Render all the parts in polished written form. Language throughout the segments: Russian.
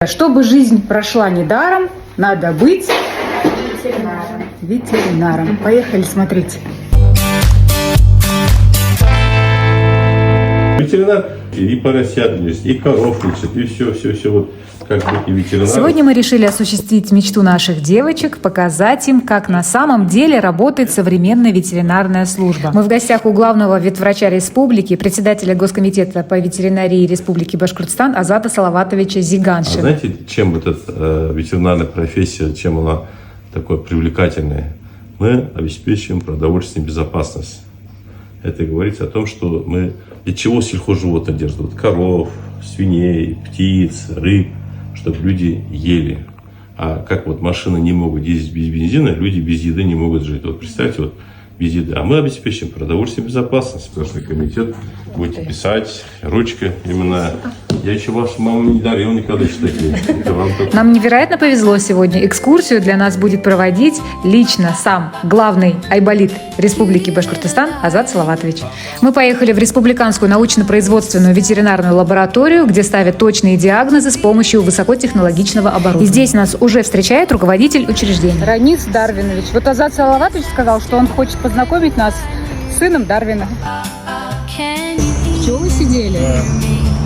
Чтобы жизнь прошла недаром, надо быть ветеринаром. Поехали смотреть. Ветеринар и поросят лечит, и коров лечит, и все, вот как быть и ветеринар. Сегодня мы решили осуществить мечту наших девочек, показать им, как на самом деле работает современная ветеринарная служба. Мы в гостях у главного ветврача республики, председателя Госкомитета по ветеринарии Республики Башкортостан Азата Салаватовича Зиганшина. Знаете, чем эта ветеринарная профессия, чем она такой привлекательная? Мы обеспечиваем продовольственную безопасность. Это говорится о том, что мы из чего сельхозживотных держат? Вот коров, свиней, птиц, рыб, чтобы люди ели. А как вот машины не могут ездить без бензина, люди без еды не могут жить. Вот представьте, вот без еды. А мы обеспечим продовольственную безопасность. Потому комитет будете писать, ручка именно. Я еще вашу маму не дарил никогда такие. Нам невероятно повезло сегодня. Экскурсию для нас будет проводить лично сам главный айболит Республики Башкортостан Азат Салаватович. Мы поехали в Республиканскую научно-производственную ветеринарную лабораторию, где ставят точные диагнозы с помощью высокотехнологичного оборудования. И здесь нас уже встречает руководитель учреждения. Ранис Дарвинович. Вот Азат Салаватович сказал, что он хочет познакомить нас с сыном Дарвина. Пчелы сидели? Да.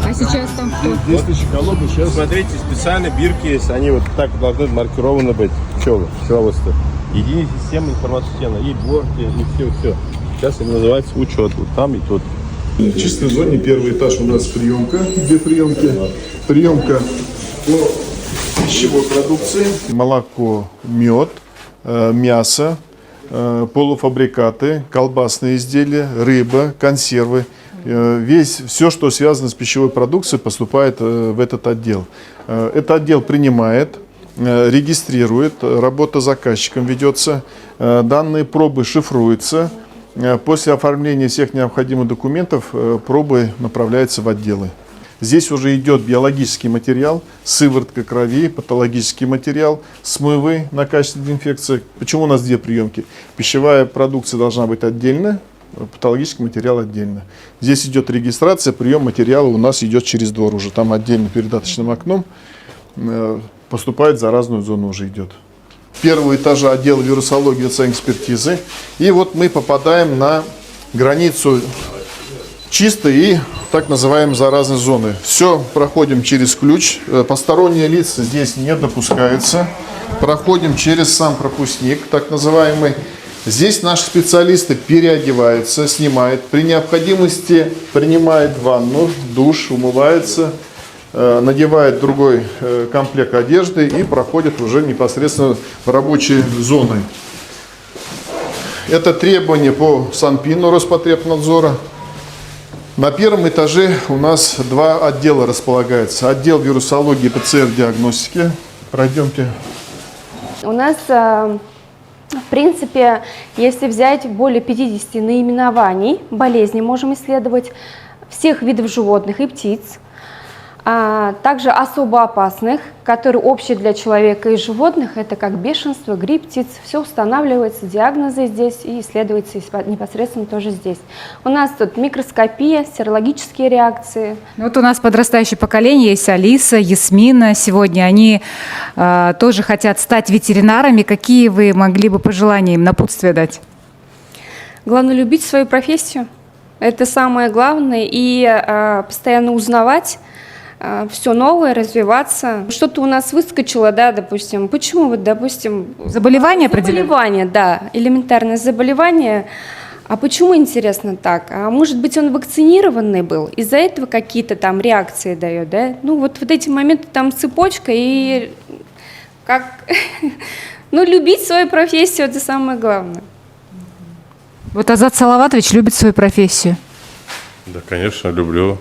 А сейчас там кто? Здесь тысячеколобы, сейчас. Смотрите, специальные бирки есть, они вот так должны маркированы быть, пчелы, пчеловодство. Единая система информационная, и борки, и все. Сейчас это называется учет, вот там и тут. В чистой зоне первый этаж у нас приемка, две приемки. Приемка по пищевой продукции. Молоко, мед, мясо, полуфабрикаты, колбасные изделия, рыба, консервы. Все, что связано с пищевой продукцией, поступает в этот отдел. Этот отдел принимает, регистрирует, работа с заказчиком ведется, данные пробы шифруются. После оформления всех необходимых документов пробы направляются в отделы. Здесь уже идет биологический материал, сыворотка крови, патологический материал, смывы на качественную инфекцию. Почему у нас две приемки? Пищевая продукция должна быть отдельно, патологический материал отдельно. Здесь идет регистрация, прием материала у нас идет через двор уже. Там отдельно передаточным окном поступает, за разную зону уже идет. Первого этажа отдел вирусологии и экспертизы. И вот мы попадаем на границу чистой и так называемой заразной зоны. Все проходим через ключ. Посторонние лица здесь не допускаются. Проходим через сам пропускник, так называемый. Здесь наши специалисты переодеваются, снимают. При необходимости принимают ванну, душ, умываются, надевают другой комплект одежды и проходят уже непосредственно в рабочие зоны. Это требования по Санпину Роспотребнадзора. На первом этаже у нас два отдела располагаются. Отдел вирусологии и ПЦР-диагностики. Пройдемте. У нас, в принципе, если взять более 50 наименований болезней, можем исследовать всех видов животных и птиц, а также особо опасных, которые общие для человека и животных, это как бешенство, грипп птиц, все устанавливается, диагнозы здесь и исследуется непосредственно тоже здесь. У нас тут микроскопия, серологические реакции. Вот у нас подрастающее поколение, есть Алиса, Ясмина. Сегодня они тоже хотят стать ветеринарами. Какие вы могли бы пожелания им, напутствие дать? Главное любить свою профессию, это самое главное, и постоянно узнавать все новое, развиваться. Что-то у нас выскочило, да, допустим. Почему, вот, допустим... Заболевание определенное? Заболевание, да, элементарное заболевание. А почему, интересно, так? А может быть, он вакцинированный был, из-за этого какие-то там реакции дает, да? Ну, вот эти моменты, там цепочка, и как... Ну, любить свою профессию, это самое главное. Вот Азат Салаватович любит свою профессию. Да, конечно, люблю,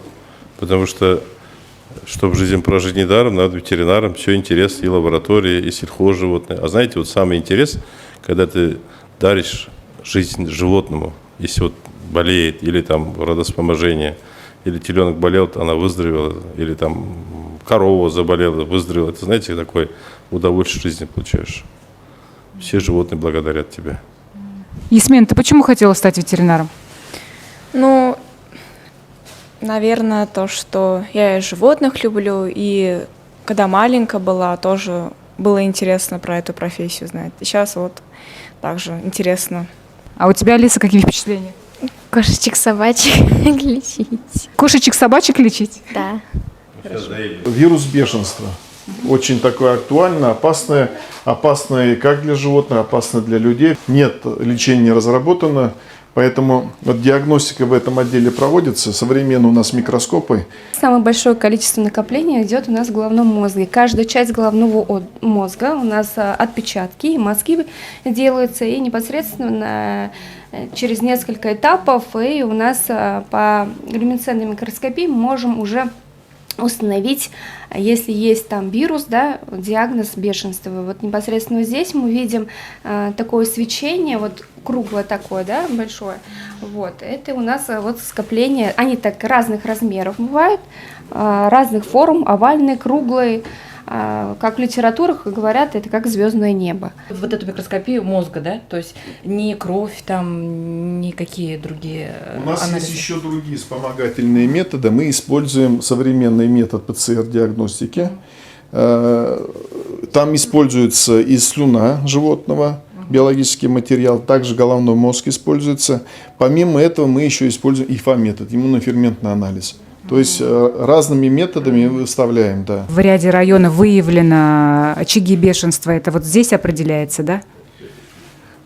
потому что чтобы жизнь прожить недаром, надо ветеринарам, все интересно, и лаборатории, и сельхозживотные. А знаете, вот самый интерес, когда ты даришь жизнь животному, если вот болеет, или там родовспоможение, или теленок болел, она выздоровела, или там корова заболела, выздоровела. Это, знаете, такое удовольствие жизни получаешь. Все животные благодарят тебя. Ясмин, ты почему хотела стать ветеринаром? Ну, наверное, то, что я и животных люблю, и когда маленькая была, тоже было интересно про эту профессию знать. И сейчас вот также интересно. А у тебя, Алиса, какие впечатления? Кошечек, собачек лечить. Кошечек, собачек лечить? Да. Вирус бешенства. Очень такое актуально, опасное как для животных, опасно для людей. Нет, лечения не разработано, поэтому вот диагностика в этом отделе проводится. Современно у нас микроскопы. Самое большое количество накопления идет у нас в головном мозге. Каждая часть головного мозга у нас отпечатки и мазки делаются, и непосредственно через несколько этапов, и у нас по люминесцентной микроскопии мы можем уже установить, если есть там вирус, да, диагноз бешенства. Вот непосредственно здесь мы видим такое свечение, вот круглое такое, да, большое. Вот, это у нас вот скопление, они так разных размеров бывают, разных форм, овальные, круглые. Как в литературах говорят, это как звездное небо. Вот эту микроскопию мозга, да? То есть не кровь, там, никакие другие У нас анализы. есть еще другие вспомогательные методы. Мы используем современный метод ПЦР-диагностики. Там используется и слюна животного, биологический материал, также головной мозг используется. Помимо этого мы еще используем ИФА-метод, иммуноферментный анализ. То есть разными методами выставляем, да. В ряде районов выявлено очаги бешенства. Это вот здесь определяется, да?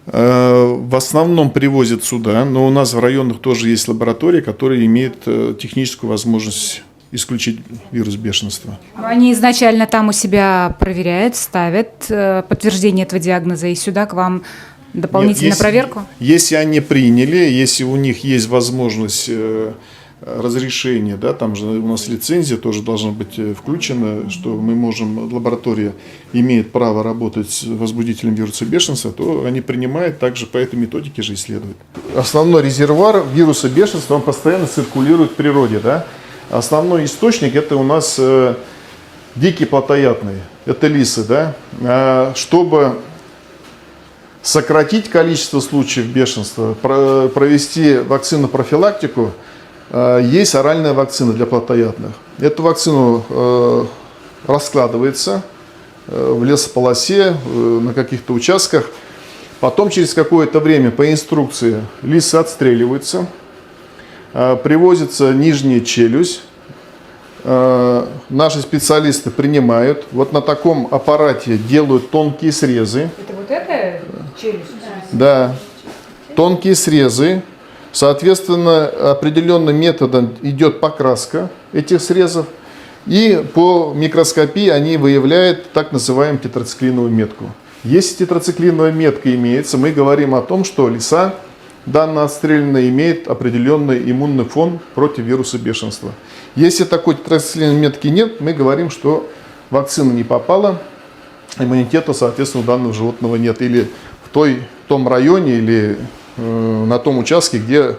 В основном привозят сюда, но у нас в районах тоже есть лаборатории, которые имеют техническую возможность исключить вирус бешенства. Они изначально там у себя проверяют, ставят подтверждение этого диагноза и сюда к вам дополнительно Нет, проверку? Если они приняли, если у них есть возможность разрешения, да, там же у нас лицензия тоже должна быть включена, что мы можем, лаборатория имеет право работать с возбудителем вируса бешенства, то они принимают, также по этой методике же исследуют. Основной резервуар вируса бешенства, он постоянно циркулирует в природе, да. Основной источник это у нас дикие плотоядные, это лисы, да. Чтобы сократить количество случаев бешенства, провести вакцину-профилактику, есть оральная вакцина для плотоядных. Эту вакцину раскладывается в лесополосе, на каких-то участках. Потом через какое-то время по инструкции лисы отстреливаются, привозится нижняя челюсть. Наши специалисты принимают. Вот на таком аппарате делают тонкие срезы. Это вот эта челюсть? Да, тонкие срезы. Соответственно, определенным методом идет покраска этих срезов. И по микроскопии они выявляют так называемую тетрациклиновую метку. Если тетрациклиновая метка имеется, мы говорим о том, что лиса данная отстрелянная имеет определенный иммунный фон против вируса бешенства. Если такой тетрациклиновой метки нет, мы говорим, что вакцина не попала, иммунитета, соответственно, у данного животного нет. Или в том районе, или на том участке, где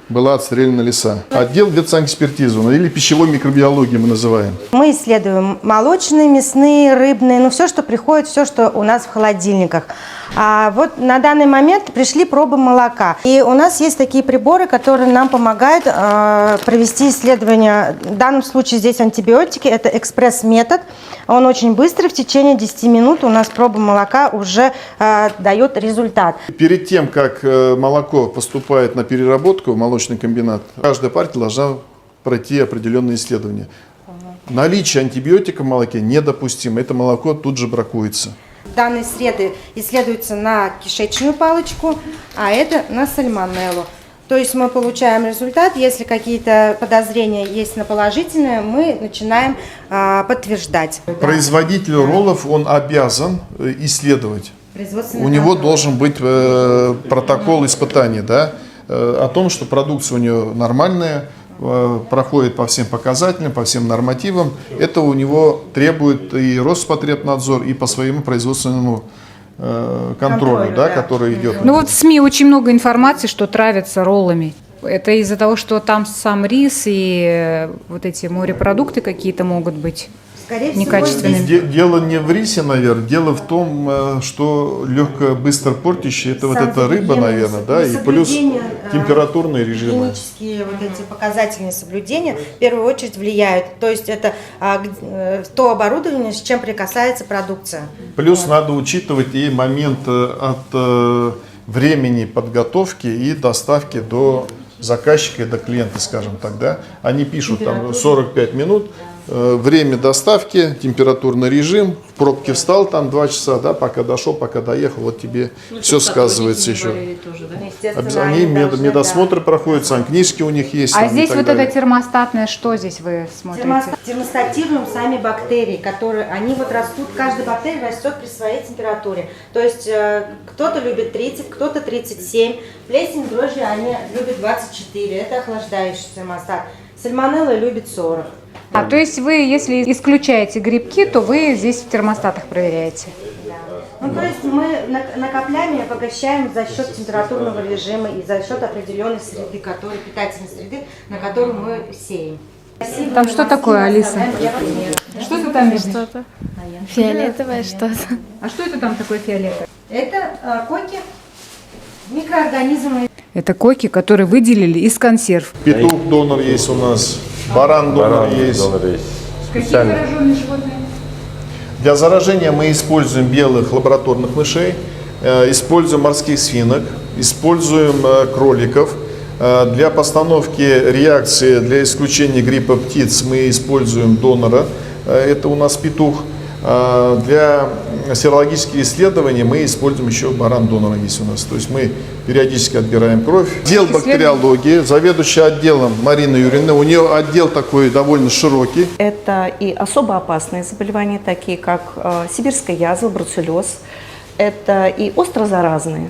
была отстреляна лиса. Отдел ветсанэкспертизы, или пищевой микробиологии мы называем. Мы исследуем молочные, мясные, рыбные, ну все, что приходит, все, что у нас в холодильниках. А вот на данный момент пришли пробы молока. И у нас есть такие приборы, которые нам помогают провести исследование. В данном случае здесь антибиотики, это экспресс-метод. Он очень быстрый, в течение 10 минут у нас проба молока уже дает результат. Перед тем, как молоко поступает на переработку в молочный комбинат, каждая партия должна пройти определенные исследования. Наличие антибиотика в молоке недопустимо. Это молоко тут же бракуется. Данные среды исследуются на кишечную палочку, а это на сальмонеллу. То есть мы получаем результат, если какие-то подозрения есть на положительное, мы начинаем подтверждать. Производитель роллов, он обязан исследовать. У него должен быть протокол испытания, да, о том, что продукция у него нормальная, проходит по всем показателям, по всем нормативам. Это у него требует и Роспотребнадзор, и по своему производственному контролю, да, который идет. Ну вот в СМИ очень много информации, что травятся роллами. Это из-за того, что там сам рис и вот эти морепродукты какие-то могут быть? Скорее всего, некачественными. Дело не в рисе, наверное, дело в том, что легко, быстро портящее, это вот эта рыба, наверное, да, и плюс температурные режимы. Гигиенические вот эти показательные соблюдения в первую очередь влияют. То есть это то оборудование, с чем прикасается продукция. Плюс надо учитывать и момент от времени подготовки и доставки до заказчика и до клиента, скажем так, да. Они пишут там 45 минут, время доставки, температурный режим, в пробке встал там 2 часа, да, пока дошел, пока доехал, вот тебе все сказывается еще. Они медосмотры проходят, книжки у них есть. А там, здесь и так вот далее. это термостатное, что здесь вы смотрите? Термостатируем сами бактерии, которые, они вот растут, каждая бактерия растет при своей температуре. То есть кто-то любит 30, кто-то 37, плесень, дрожжи, они любят 24, это охлаждающий термостат. Сальмонелла любит 40. То есть вы, если исключаете грибки, то вы здесь в термостатах проверяете? Ну, то есть мы накопляем и обогащаем за счет температурного режима и за счет определенной среды, питательной среды, на которую мы сеем. Там что такое, Алиса? Что ты там видишь? Что-то фиолетовое что-то. А что это там такое фиолетовое? Это коки, микроорганизмы. Это коки, которые выделили из консерв. Петух-донор есть у нас, баран-донор есть. Какие зараженные животные? Для заражения мы используем белых лабораторных мышей, используем морских свинок, используем кроликов. Для постановки реакции, для исключения гриппа птиц мы используем донора, это у нас петух. Для серологических исследований мы используем еще баран-донора есть у нас. То есть мы периодически отбираем кровь. Отдел бактериологии, заведующая отделом Марина Юрьевна, у нее отдел такой довольно широкий. Это и особо опасные заболевания, такие как сибирская язва, бруцеллез. Это и острозаразные.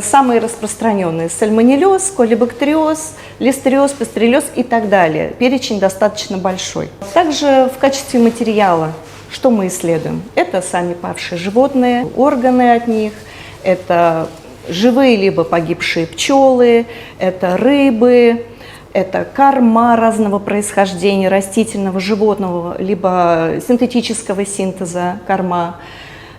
Самые распространенные – сальмонеллез, колибактериоз, листериоз, пастереллез и так далее. Перечень достаточно большой. Также в качестве материала, что мы исследуем? Это сами павшие животные, органы от них, это живые либо погибшие пчелы, это рыбы, это корма разного происхождения, растительного, животного, либо синтетического синтеза корма.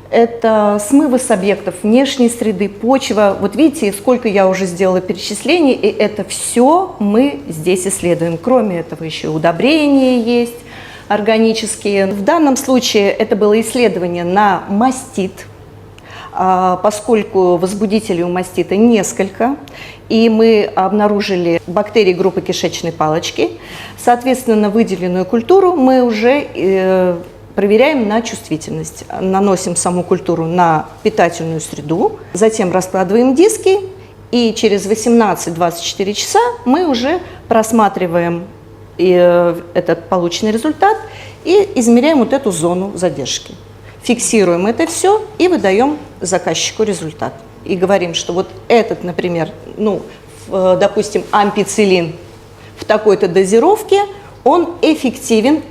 Это смывы с объектов внешней среды, почва. Вот видите, сколько я уже сделала перечислений, и это все мы здесь исследуем. Кроме этого еще удобрения есть органические. В данном случае это было исследование на мастит, поскольку возбудителей у мастита несколько, и мы обнаружили бактерии группы кишечной палочки. Соответственно, выделенную культуру мы уже проверяем на чувствительность. Наносим саму культуру на питательную среду, затем раскладываем диски, и через 18-24 часа мы уже просматриваем этот полученный результат и измеряем вот эту зону задержки. Фиксируем это все и выдаем заказчику результат. И говорим, что вот этот, например, допустим, ампицилин в такой-то дозировке, он эффективен,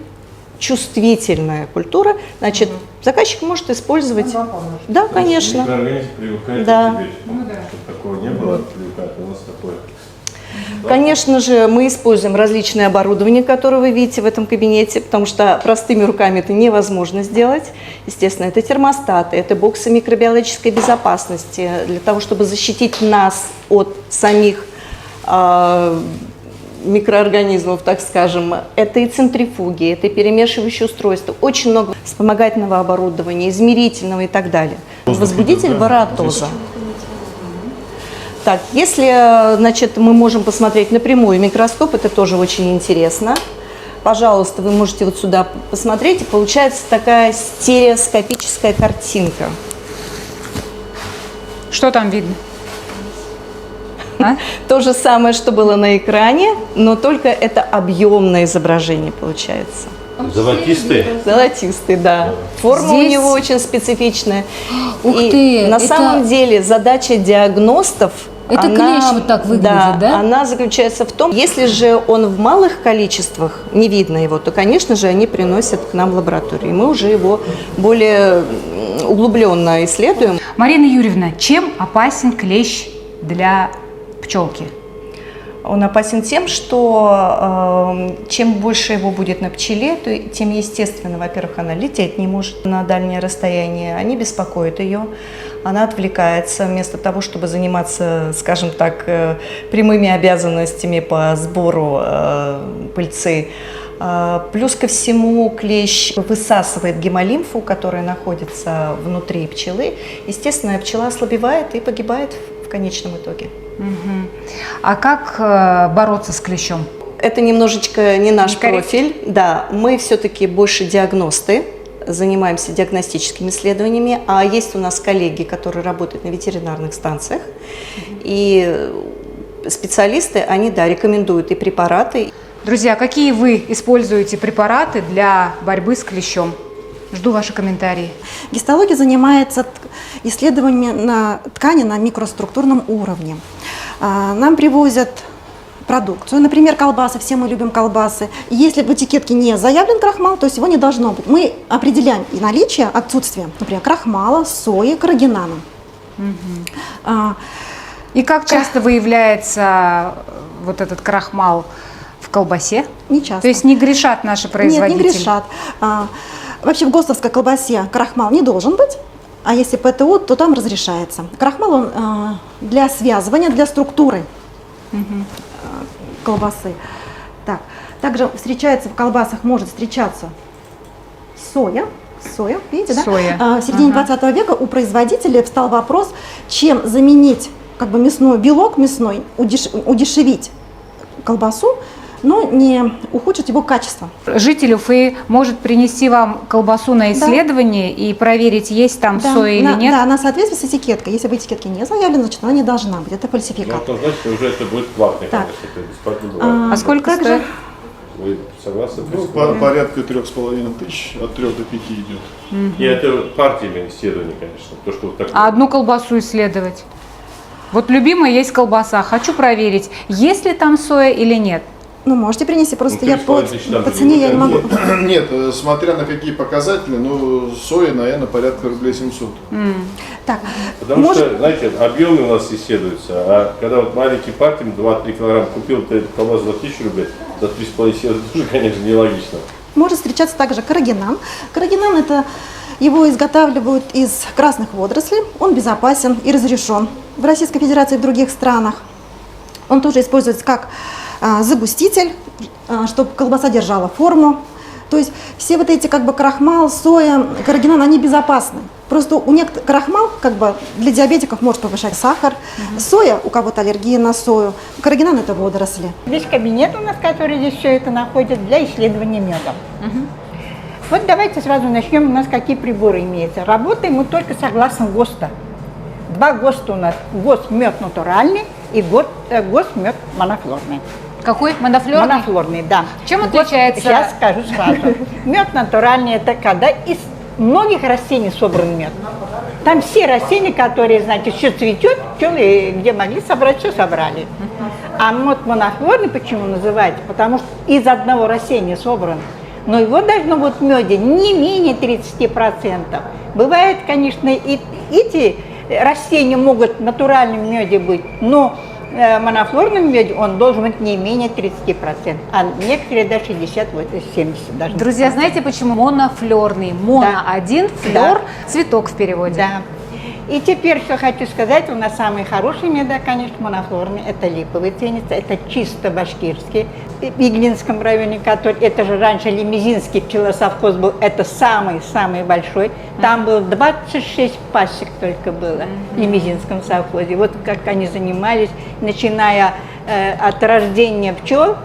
чувствительная культура, значит, заказчик может использовать. Да, конечно. Микроорганизм привыкает Да. к тебе, чтобы такого не было, привыкает, у нас такое. Конечно же, мы используем различное оборудование, которое вы видите в этом кабинете, потому что простыми руками это невозможно сделать. Естественно, это термостаты, это боксы микробиологической безопасности для того, чтобы защитить нас от самих микроорганизмов, так скажем. Это и центрифуги, это и перемешивающие устройства, очень много вспомогательного оборудования, измерительного и так далее. Возбудитель вароатоза. Так, если, значит, мы можем посмотреть напрямую в микроскоп, это тоже очень интересно. Пожалуйста, вы можете вот сюда посмотреть, и получается такая стереоскопическая картинка. Что там видно? То же самое, что было на экране, но только это объемное изображение получается. Золотистые? Золотистый, да. Форма Здесь... у него очень специфичная. Ух И ты, на это- самом деле задача диагностов, Это клещ вот так выглядит, да? она заключается в том, если же он в малых количествах, не видно его, то, конечно же, они приносят к нам в лабораторию. Мы уже его более углубленно исследуем. Марина Юрьевна, чем опасен клещ для пчелки? Он опасен тем, что чем больше его будет на пчеле, то тем естественно, во-первых, она лететь не может на дальнее расстояние, они беспокоят ее, она отвлекается вместо того, чтобы заниматься, скажем так, прямыми обязанностями по сбору пыльцы. Плюс ко всему клещ высасывает гемолимфу, которая находится внутри пчелы. Естественно, пчела ослабевает и погибает в конечном итоге. А как бороться с клещом? Это немножечко не наш профиль. Да, мы все-таки больше диагносты, занимаемся диагностическими исследованиями, а есть у нас коллеги, которые работают на ветеринарных станциях, и специалисты, они, да, рекомендуют и препараты. Друзья, какие вы используете препараты для борьбы с клещом? Жду ваши комментарии. Гистология занимается исследованием на ткани на микроструктурном уровне. Нам привозят продукцию, например, колбасы, все мы любим колбасы. Если в этикетке не заявлен крахмал, то есть его не должно быть. Мы определяем и наличие, отсутствие, например, крахмала, сои, каррагинана. И как часто выявляется вот этот крахмал в колбасе? Не часто. То есть не грешат наши производители? Нет, не грешат. Вообще в ГОСТовской колбасе крахмал не должен быть, а если ПТУ, то там разрешается. Крахмал он для связывания, для структуры колбасы. Так. Также встречается в колбасах, может встречаться соя, видите, да? Соя. В середине 20 века у производителей встал вопрос, чем заменить как бы белок мясной, удешевить колбасу, но не ухудшить его качество. Житель Уфы может принести вам колбасу на исследование и проверить, есть там соя или нет? Да, на соответствие с этикеткой. Если в этикетке не заявлено, значит она не должна быть. Это фальсификат. Ну, значит, уже это будет платный, Так. это бесплатно бывает. А сколько стоит? Вы согласны? Порядка 3,5 тысяч, от 3 до 5 идет. И это партиями исследований, конечно. То, что вот так А одну колбасу исследовать? Вот любимая есть колбаса, хочу проверить, есть ли там соя или нет. Ну, можете принести, просто я по 3,5 тысяч цене я не могу. Нет, смотря на какие показатели, ну, соя, наверное, порядка рублей 700. Так, Потому что, знаете, объемы у нас исследуются, а когда вот маленький партий, 2-3 килограмма купил, ты колбасу за 1000 рублей, за 3,5 исследовать тоже, конечно, нелогично. может встречаться также каррагинан. Каррагинан это его изготавливают из красных водорослей, он безопасен и разрешен в Российской Федерации и в других странах. Он тоже используется как загуститель, чтобы колбаса держала форму. То есть все вот эти как бы крахмал, соя, каррагинан, они безопасны. Просто у некоторых крахмал как бы для диабетиков может повышать сахар, соя, у кого-то аллергия на сою, каррагинан это водоросли. Весь кабинет у нас, который здесь все это находит, для исследования меда. Вот давайте сразу начнем, у нас какие приборы имеются. Работаем мы только согласно ГОСТа. Два ГОСТа у нас, ГОСТ мед натуральный и ГОСТ мед монофлорный. Какой? Монофлорный? Монофлорный, да. Чем отличается? Сейчас скажу сразу. Мед натуральный – это когда из многих растений собран мед. Там все растения, которые, знаете, все цветет, пчелы где могли собрать, все собрали. А мед монофлорный почему называется? Потому что из одного растения собран. Но его должно быть в меде не менее 30%. Бывает, конечно, и эти растения могут в натуральном меде быть, но в монофлорном меде он должен быть не менее 30%, а некоторые до 60-70%. Даже. Друзья, знаете, почему монофлорный? Моно один, флор, цветок в переводе. Да. И теперь, что хочу сказать, у нас самые хорошие меда, конечно, монофлорные, это липовый ценится, это чисто башкирский. В Иглинском районе, который, это же раньше Лимезинский пчелосовхоз был, это самый-самый большой. Там было 26 пасек только было в Лимезинском совхозе. Вот как они занимались, начиная от рождения пчел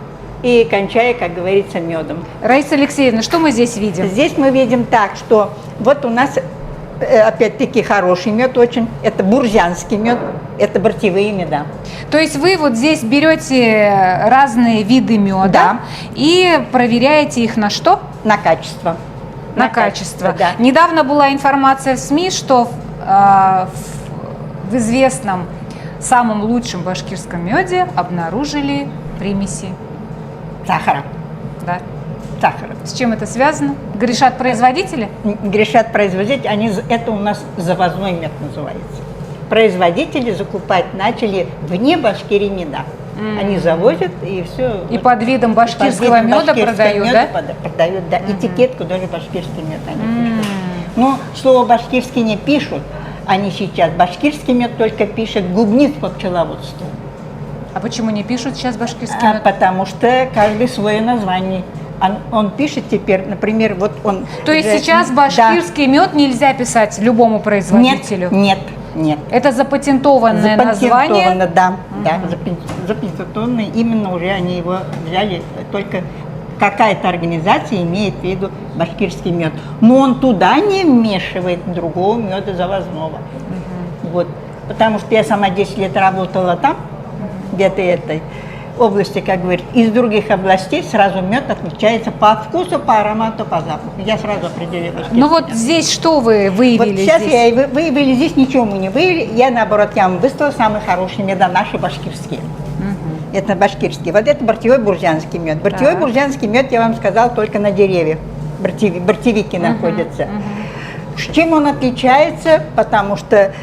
и кончая, как говорится, медом. Раиса Алексеевна, что мы здесь видим? Здесь мы видим так, что вот у нас опять-таки хороший мед очень, это бурзянский мед, это бортевые меда. То есть вы вот здесь берете разные виды меда и проверяете их на что? На качество. На качество. Да. Недавно была информация в СМИ, что в известном самом лучшем башкирском меде обнаружили примеси Сахара. Да. Сахара. С чем это связано? Грешат производители? Грешат производители, это у нас завозной мед называется. Производители закупать начали вне Башкирии меда. Они завозят и все. И под видом башкирского меда продают, да? Продают, да. Этикетку даже башкирский мед они пишут. Но слово башкирский не пишут. Они сейчас башкирский мед только пишут губниц по пчеловодству. А почему не пишут сейчас башкирский мед? Потому что каждый свое название. Он пишет теперь, например, вот он... То есть сейчас башкирский мед нельзя писать любому производителю? Нет, нет. Это запатентованное название? Да, запатентованное. Именно уже они его взяли, только какая-то организация имеет в виду башкирский мед. Но он туда не вмешивает другого меда завозного. Вот. Потому что я сама 10 лет работала там, где-то этой области, как говорят, из других областей сразу мед отличается по вкусу, по аромату, по запаху. Я сразу определила. Ну вот здесь что вы выявили? Вот сейчас здесь? я и выявили, здесь ничего мы не выявили. Я, наоборот, я вам выставила самые хорошие меда, наши башкирские. Это башкирский. Вот это бортевой бурзянский мед. Бортевой бурзянский мед, я вам сказала, только на деревьях. Бортевики находятся. С чем он отличается? Потому что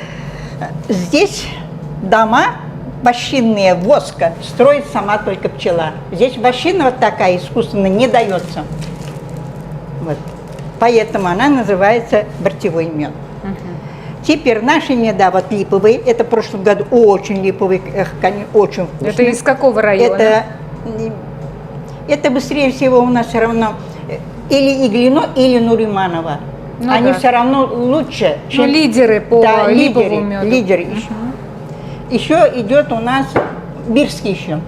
здесь дома вощинные, воска, строит сама только пчела. Здесь вощина вот такая искусственно не дается. Вот. Поэтому она называется бортевой мед. Теперь наши меда, вот липовые, это в прошлом году очень липовые, очень вкусные. Это из какого района? Это быстрее всего у нас все равно или Иглино, или Нуриманово. Ну они да. все равно лучше, чем... лидеры по липовому меду. Лидеры еще. Еще идет у нас Бирский еще.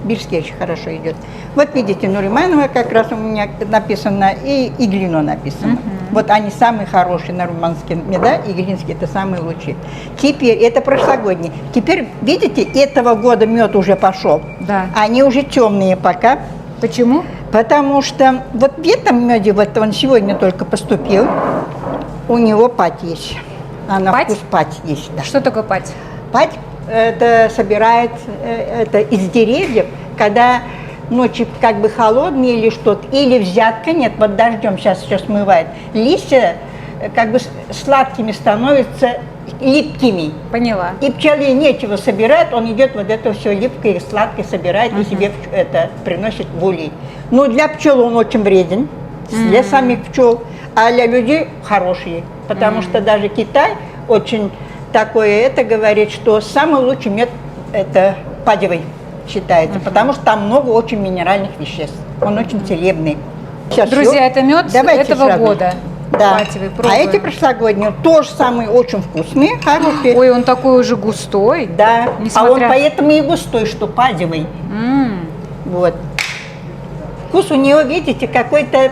Бирский очень хорошо идет. Вот видите, Нуриманова как раз у меня написано, и Иглино написано. Вот они самые хорошие нуриманские меда, иглинские это самые лучшие. Теперь, это прошлогодний. Теперь, видите, этого года мед уже пошел. Да. Они уже темные пока. Почему? Потому что вот в этом меде, вот он сегодня только поступил, у него пать есть. А на вкус пать есть, да. Что такое пать? Пать это собирает это из деревьев, когда ночи как бы холодные или что-то, или взятка нет, под дождем сейчас все смывает, листья как бы сладкими становятся, липкими. Поняла. И пчеле нечего собирать, он идет вот это все липкое и сладкое собирает и себе это приносит в улей. Но для пчел он очень вреден, для самих пчел, а для людей хороший, потому что даже Китай очень такое это говорит, что самый лучший мед это падевый считается, потому что там много очень минеральных веществ, он очень целебный. Сейчас Друзья, это мед этого года. Да. Патевый, А эти прошлогодние тоже самые очень вкусные, хорошие. Ой, он такой уже густой. Да, Несмотря... а он поэтому и густой, что падевый. Вот. Вкус у него, видите, какой-то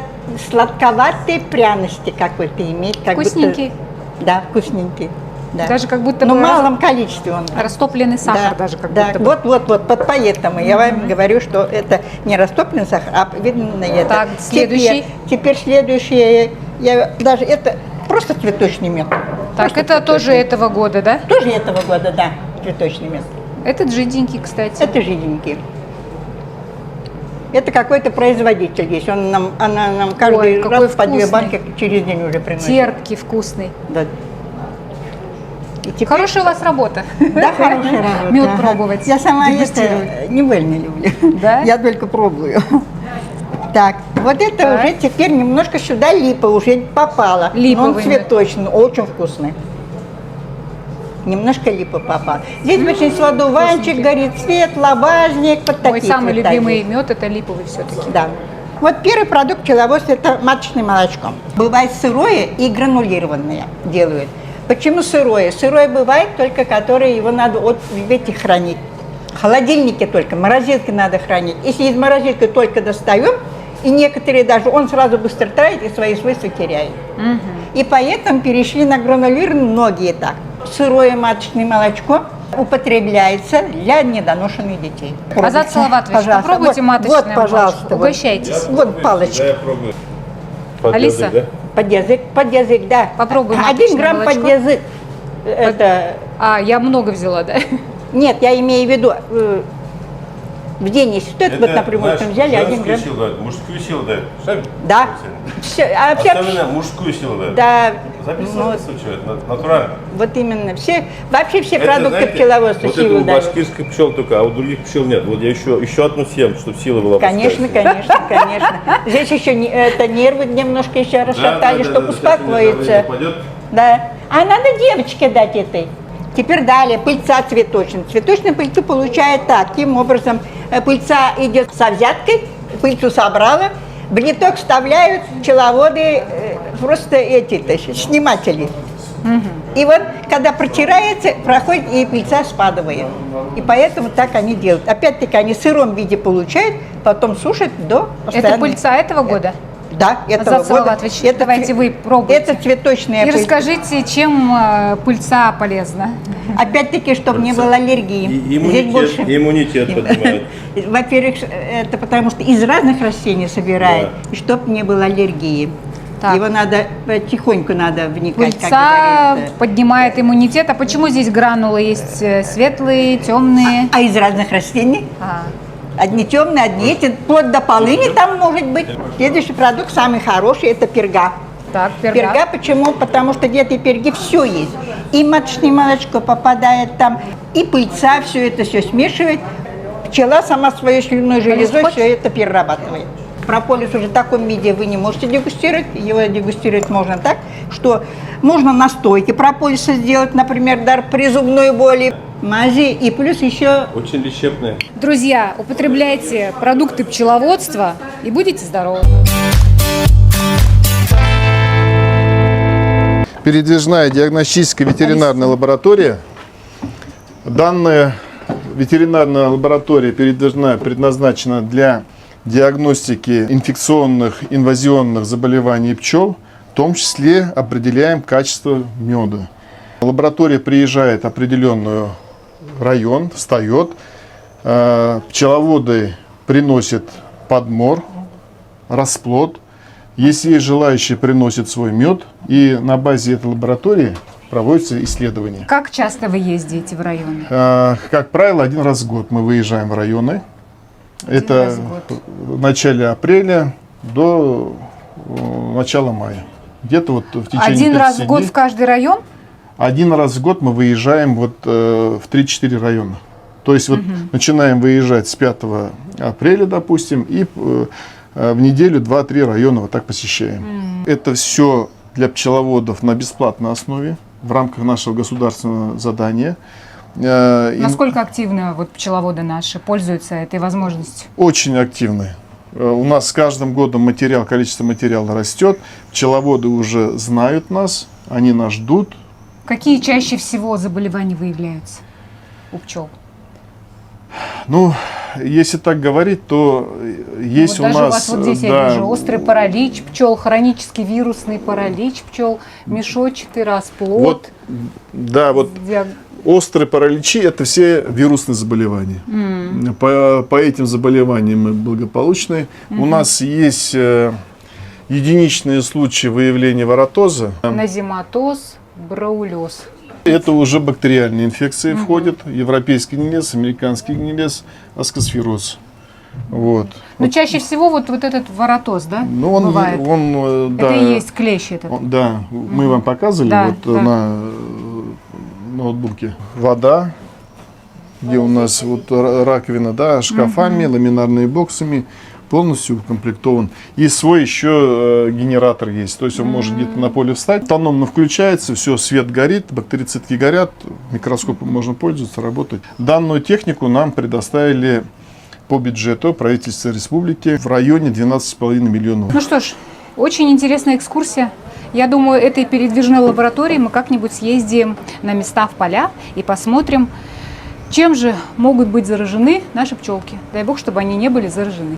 сладковатой пряности какой-то имеет. Как вкусненький. Будто, да, вкусненький. Да. Даже как будто но бы в малом количестве он. Растопленный сахар даже как будто бы. Вот, поэтому я вам говорю, что это не растопленный сахар, а видно это. Так, следующий. Теперь следующее, даже это просто цветочный мед. Так, просто это тоже этого года, да? Тоже этого года, да, цветочный мед. Этот жиденький, кстати. Это жиденький. Это какой-то производитель есть, она нам каждый раз по 2 банки через день уже приносит. Терпкий, вкусный. Да. Хорошая у вас работа. Да, хорошая работа. Мед пробовать. Я сама это не больно люблю. Да? Я только пробую. Так, вот это уже теперь немножко сюда липа уже попала. Липовый он цветочный, очень вкусный. Немножко липа попала. Здесь очень сладуванчик, горецвет, лобазник, вот такие. Мой самый цвета любимый есть. мед это липовый все-таки. Да. Вот первый продукт пчеловодства это маточное молочко. Бывает сырое и гранулированное делают. Почему сырое? Сырое бывает только, которое его надо в этих хранить. В холодильнике только, в морозилке надо хранить. Если из морозилки только достаем, и некоторые даже, он сразу быстро тает и свои свойства теряет. И поэтому перешли на гранулированное многие так. Сырое маточное молочко употребляется для недоношенных детей. Азат Салаватович, попробуйте маточное молочко. Угощайтесь. Вот палочка. Я пробую. Алиса? Под язык, да. Попробуем 1 грамм под язык. Это... Я много взяла, да? Нет, я имею в виду В день, если стоит, вот, например, там взяли 1 грамм. Силу дает, мужскую силу дает. Да. Все, а вообще, Остальное мужскую силу дает. да, Записано, натурально. вот именно. Вообще все Это, продукты знаете, пчеловодства вот силу это у дают. башкирских пчел только, а у других пчел нет. Вот я еще одну съем, чтобы сила была. Конечно, конечно, конечно. Здесь еще это нервы немножко еще расшатали, чтобы успокоиться. Да. А надо девочке дать этой. Теперь далее, пыльца цветочная. Цветочную пыльцу получает таким образом. Пыльца идет со взяткой, пыльцу собрала, в ниток вставляют пчеловоды, просто эти-то, сниматели. И вот, когда протирается, проходит и пыльца спадывает. И поэтому так они делают. Опять-таки, они в сыром виде получают, потом сушат до постоянной... Это пыльца этого года? Да, этого Азат года. Салаватович, давайте вы пробуйте. Это цветочная И пыльца. расскажите, чем пыльца полезна? Опять-таки, чтобы не было аллергии. Иммунитет поднимает. Во-первых, это потому что из разных растений собирают, и чтобы не было аллергии. Так. Его надо, тихоньку надо вникать, как Пыльца говорится. поднимает иммунитет. А почему здесь гранулы есть светлые, темные? А из разных растений? Одни темные, одни эти, вплоть до полыни там может быть. Следующий продукт, самый хороший, это перга. Так, Перга почему? Потому что где-то и перги все есть. И маточное молочко попадает там, и пыльца, все это все смешивает. Пчела сама своей слюнной железой все это перерабатывает. Прополис уже в таком виде вы не можете дегустировать. Его дегустировать можно так, что можно настойки прополиса сделать, например, даже при зубной боли, мази, и плюс еще... Очень лечебные. Друзья, употребляйте продукты пчеловодства и будете здоровы. Передвижная диагностическая ветеринарная лаборатория. Данная ветеринарная лаборатория передвижная предназначена для диагностики инфекционных, инвазионных заболеваний пчел, в том числе определяем качество меда. Лаборатория приезжает в определенный район, встает, пчеловоды приносят подмор, расплод. Если есть желающие, приносят свой мед, и на базе этой лаборатории проводятся исследования. Как часто вы ездите в районы? Как правило, 1 раз в год мы выезжаем в районы. Это в начале апреля до начала мая. Где-то вот в течение 1 раз 30 в год дней. в каждый район? 1 раз в год мы выезжаем вот, в 3-4 района. То есть вот начинаем выезжать с 5 апреля, допустим, и в неделю 2-3 района вот так посещаем. Это все для пчеловодов на бесплатной основе в рамках нашего государственного задания. Насколько активно вот пчеловоды наши пользуются этой возможностью? Очень активны. У нас с каждым годом количество материала растет. Пчеловоды уже знают нас, они нас ждут. Какие чаще всего заболевания выявляются у пчел? Ну, если так говорить, то есть вот у даже нас... у вас вот здесь я вижу острый паралич пчел, хронический вирусный паралич пчел, мешочатый расплод. Вот, да, вот острые параличи – это все вирусные заболевания. По этим заболеваниям мы благополучны. У нас есть единичные случаи выявления воротоза. Назематоз, браулез. Это уже бактериальные инфекции входят. Европейский гнилец, американский гнилец, аскосфероз. Вот. Но чаще всего вот этот воротоз, да, Ну, он, бывает? да, это и есть клещ этот. Да, мы вам показывали Да, да. На ноутбуке. Вода, где у нас вот раковина, да, шкафами, ламинарными боксами, полностью укомплектован. И свой еще генератор есть. То есть он может где-то на поле встать, автономно включается, все, свет горит, бактерицидки горят, микроскопом можно пользоваться, работать. Данную технику нам предоставили по бюджету правительства республики в районе 12,5 миллионов. Ну что ж, очень интересная экскурсия. Я думаю, этой передвижной лаборатории мы как-нибудь съездим на места в поля и посмотрим, чем же могут быть заражены наши пчелки. Дай бог, чтобы они не были заражены.